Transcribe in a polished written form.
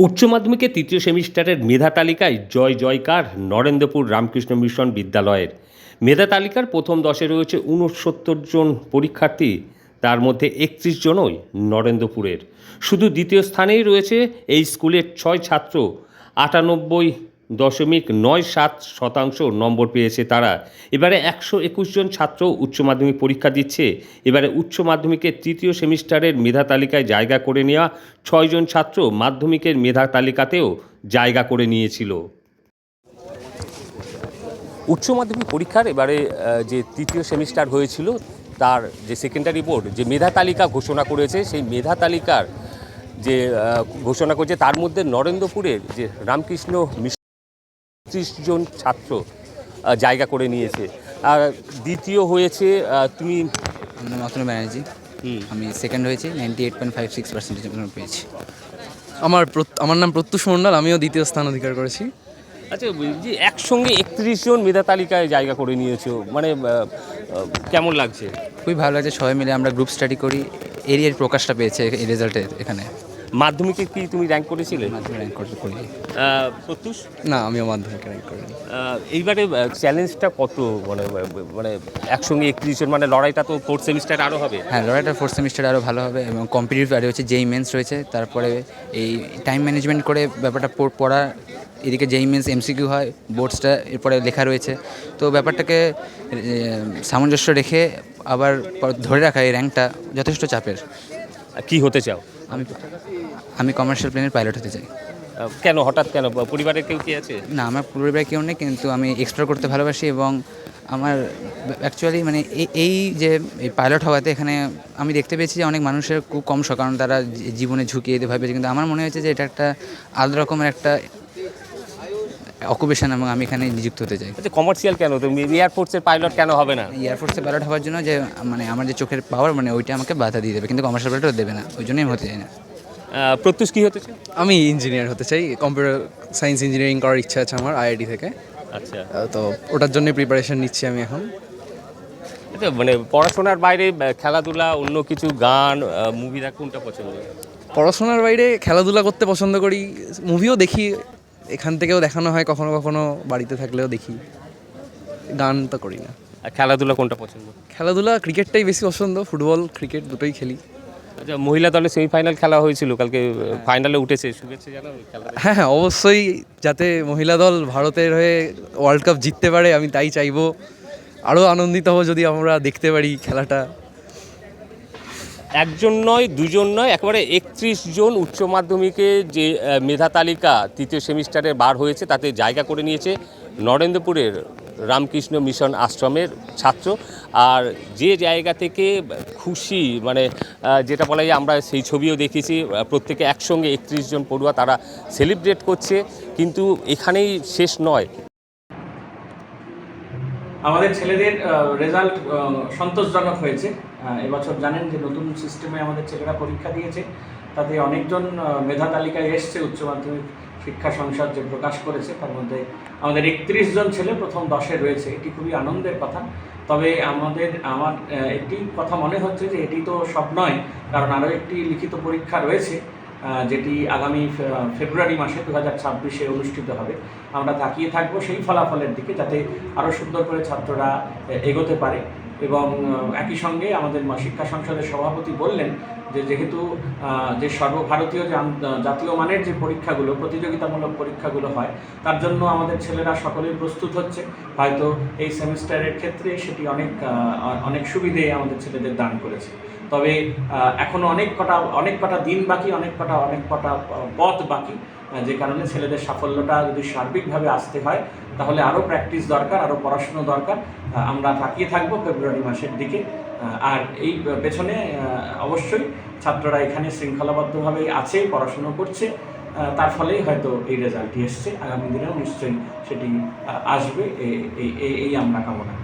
উচ্চ মাধ্যমিকের তৃতীয় সেমিস্টারের মেধা তালিকায় জয় জয়কার নরেন্দ্রপুর রামকৃষ্ণ মিশন বিদ্যালয়ের। মেধা তালিকার প্রথম 10-এ রয়েছে 69 জন পরীক্ষার্থী, তার মধ্যে 31 জনই নরেন্দ্রপুরের। শুধু দ্বিতীয় স্থানেই রয়েছে এই স্কুলের 6 ছাত্র। 98.97% নম্বর পেয়েছে তারা। এবারে 121 জন ছাত্র উচ্চ মাধ্যমিক পরীক্ষা দিচ্ছে। এবারে উচ্চ মাধ্যমিকের তৃতীয় সেমিস্টারের মেধা তালিকায় জায়গা করে নেওয়া 6 জন ছাত্র মাধ্যমিকের মেধা তালিকাতেও জায়গা করে নিয়েছিল। উচ্চ মাধ্যমিক পরীক্ষার এবারে যে তৃতীয় সেমিস্টার হয়েছিল তার যে সেকেন্ডারি বোর্ড যে মেধা তালিকা ঘোষণা করেছে, সেই মেধা তালিকার যে ঘোষণা করেছে তার মধ্যে নরেন্দ্রপুরের যে রামকৃষ্ণ মিশন 30 জন ছাত্র জায়গা করে নিয়েছে। আর দ্বিতীয় হয়েছে তুমি। মাতনু ব্যানার্জি, আমি সেকেন্ড হয়েছি, 98.56% পেয়েছি। আমার নাম প্রত্যুষ মণ্ডল, আমিও দ্বিতীয় স্থান অধিকার করেছি। আচ্ছা, যে একসঙ্গে 31 জন মেধা তালিকায় জায়গা করে নিয়েছো, মানে কেমন লাগছে? খুবই ভালো লাগছে, সবাই মিলে আমরা গ্রুপ স্টাডি করি, এর প্রকাশটা পেয়েছে এই রেজাল্টে। এখানে মাধ্যমিকে কি তুমি র্যাঙ্ক করেছিলে? মাধ্যমিক র্যাঙ্ক করি। প্রত্যুষ? না, আমিও মাধ্যমিকে র্যাঙ্ক করিনি। এইবারে চ্যালেঞ্জটা কত, মানে একসঙ্গে 31 জন, মানে লড়াইটা তো ফোর্থ সেমিস্টারে আরও হবে। হ্যাঁ, লড়াইটা ফোর্থ সেমিস্টারে আরও ভালো হবে এবং কম্পিটিটিভ আরে হচ্ছে যেই মেন্স রয়েছে, তারপরে এই টাইম ম্যানেজমেন্ট করে ব্যাপারটা পড়া, এদিকে যেই মেন্স এমসিকিউ হয়, বোর্ডসটা এরপরে লেখা রয়েছে। তো ব্যাপারটাকে সামঞ্জস্য রেখে আবার ধরে রাখা এই র্যাঙ্কটা যথেষ্ট চাপের। কি হতে চাও? আমি কমার্শিয়াল প্লেনের পাইলট হতে চাই। কেন, হঠাৎ কেন? পরিবারের কেউ কি আছে? না, আমার পরিবারে কেউ নেই, কিন্তু আমি এক্সপ্লোর করতে ভালোবাসি এবং আমার অ্যাকচুয়ালি মানে এই যে এই পাইলট হওয়াতে এখানে আমি দেখতে পেয়েছি যে অনেক মানুষের খুব কম শখ, কারণ তারা জীবনে ঝুঁকিয়ে দিতে ভাবে, কিন্তু আমার মনে হয়েছে যে এটা একটা আলাদা রকমের একটা অকুপেশন এবং আমি এখানে নিযুক্ত হতে চাই। আচ্ছা, কমার্শিয়াল কেন? তুমি এয়ারফোর্সের পাইলট কেন হবে না? এয়ারফোর্সে পাইলট হওয়ার জন্য যে মানে আমার যে চোখের পাওয়ার, মানে ওইটা আমাকে বাধা দিয়ে দেবে, কিন্তু কমার্শিয়াল পাইলট দেবে না, ওই জন্যই আমি হতে চাই না। প্রত্যুষ কি হতে চাই? আমি ইঞ্জিনিয়ার হতে চাই, কম্পিউটার সায়েন্স ইঞ্জিনিয়ারিং করার ইচ্ছা আছে আমার আইআইটি থেকে। আচ্ছা, তো ওটার জন্য প্রিপারেশন নিচ্ছি আমি এখন। আচ্ছা, মানে পড়াশোনার বাইরে খেলাধুলা, অন্য কিছু, গান, মুভি দেখা, কোনটা পছন্দ? পড়াশোনার বাইরে খেলাধুলা করতে পছন্দ করি, মুভিও দেখি, এখান থেকেও দেখানো হয় কখনো কখনো, বাড়িতে থাকলেও দেখি। গান তো করি না। আর খেলাধুলা কোনটা পছন্দ? খেলাধুলা ক্রিকেটটাই বেশি পছন্দ, ফুটবল ক্রিকেট দুটোই খেলি। আচ্ছা, মহিলা দলে সেমিফাইনাল খেলা হয়েছিল, কালকে ফাইনালে উঠেছে, শুভেচ্ছা জানাও খেলা। হ্যাঁ হ্যাঁ, অবশ্যই, যাতে মহিলা দল ভারতের হয়ে ওয়ার্ল্ড কাপ জিততে পারে আমি তাই চাইবো। আরও আনন্দিত হব যদি আমরা দেখতে পারি খেলাটা। একজন নয়, দুজন নয়, একেবারে 31 জন উচ্চ মাধ্যমিকে যে মেধা তালিকা তৃতীয় সেমিস্টারে বার হয়েছে তাতে জায়গা করে নিয়েছে নরেন্দ্রপুরের রামকৃষ্ণ মিশন আশ্রমের ছাত্র। আর যে জায়গা থেকে খুশি, মানে যেটা বলা যায়, আমরা সেই ছবিও দেখেছি, প্রত্যেকে একসঙ্গে 31 জন পড়ুয়া তারা সেলিব্রেট করছে, কিন্তু এখানেই শেষ নয়। আমাদের ছেলেদের রেজাল্ট সন্তোষজনক হয়েছে। এবছর জানেন যে নতুন সিস্টেমে আমাদের ছেলেরা পরীক্ষা দিয়েছে, তাতে অনেকজন মেধা তালিকায় এসছে। উচ্চ মাধ্যমিক শিক্ষা সংসদ যে প্রকাশ করেছে তার মধ্যে আমাদের 31 জন ছেলে প্রথম 10-এ রয়েছে। এটি খুবই আনন্দের কথা। তবে আমার একটি কথা মনে হচ্ছে যে এটি তো সব নয়, কারণ আরও একটি লিখিত পরীক্ষা রয়েছে যেটি আগামী ফেব্রুয়ারি মাসে 2026-এ অনুষ্ঠিত হবে। আমরা তাকিয়ে থাকবো সেই ফলাফলের দিকে, যাতে আরও সুন্দর করে ছাত্ররা এগোতে পারে। এবং একই সঙ্গে আমাদের শিক্ষা সংসদের সভাপতি বললেন যে যেহেতু যে সর্বভারতীয় জাতীয় মানের যে পরীক্ষাগুলো, প্রতিযোগিতামূলক পরীক্ষাগুলো হয়, তার জন্য আমাদের ছেলেরা সকলেই প্রস্তুত হচ্ছে। হয়তো এই সেমিস্টারের ক্ষেত্রে সেটি অনেক সুবিধে আমাদের ছেলেদের দান করেছে। তবে এখনও অনেক কটা দিন বাকি, অনেক কটা পথ বাকি, যে কারণে ছেলেদের সাফল্যটা যদি সার্বিকভাবে আসতে হয় তাহলে আরও প্র্যাকটিস দরকার, আরও পড়াশুনো দরকার। আমরা তাকিয়ে থাকবো ফেব্রুয়ারি মাসের দিকে। আর এই পেছনে অবশ্যই ছাত্ররা এখানে শৃঙ্খলাবদ্ধভাবেই আছে, পড়াশুনো করছে, তার ফলেই হয়তো এই রেজাল্টটি এসছে। আগামী দিনেও নিশ্চয়ই সেটি আসবে, এই আমরা কামনা করি।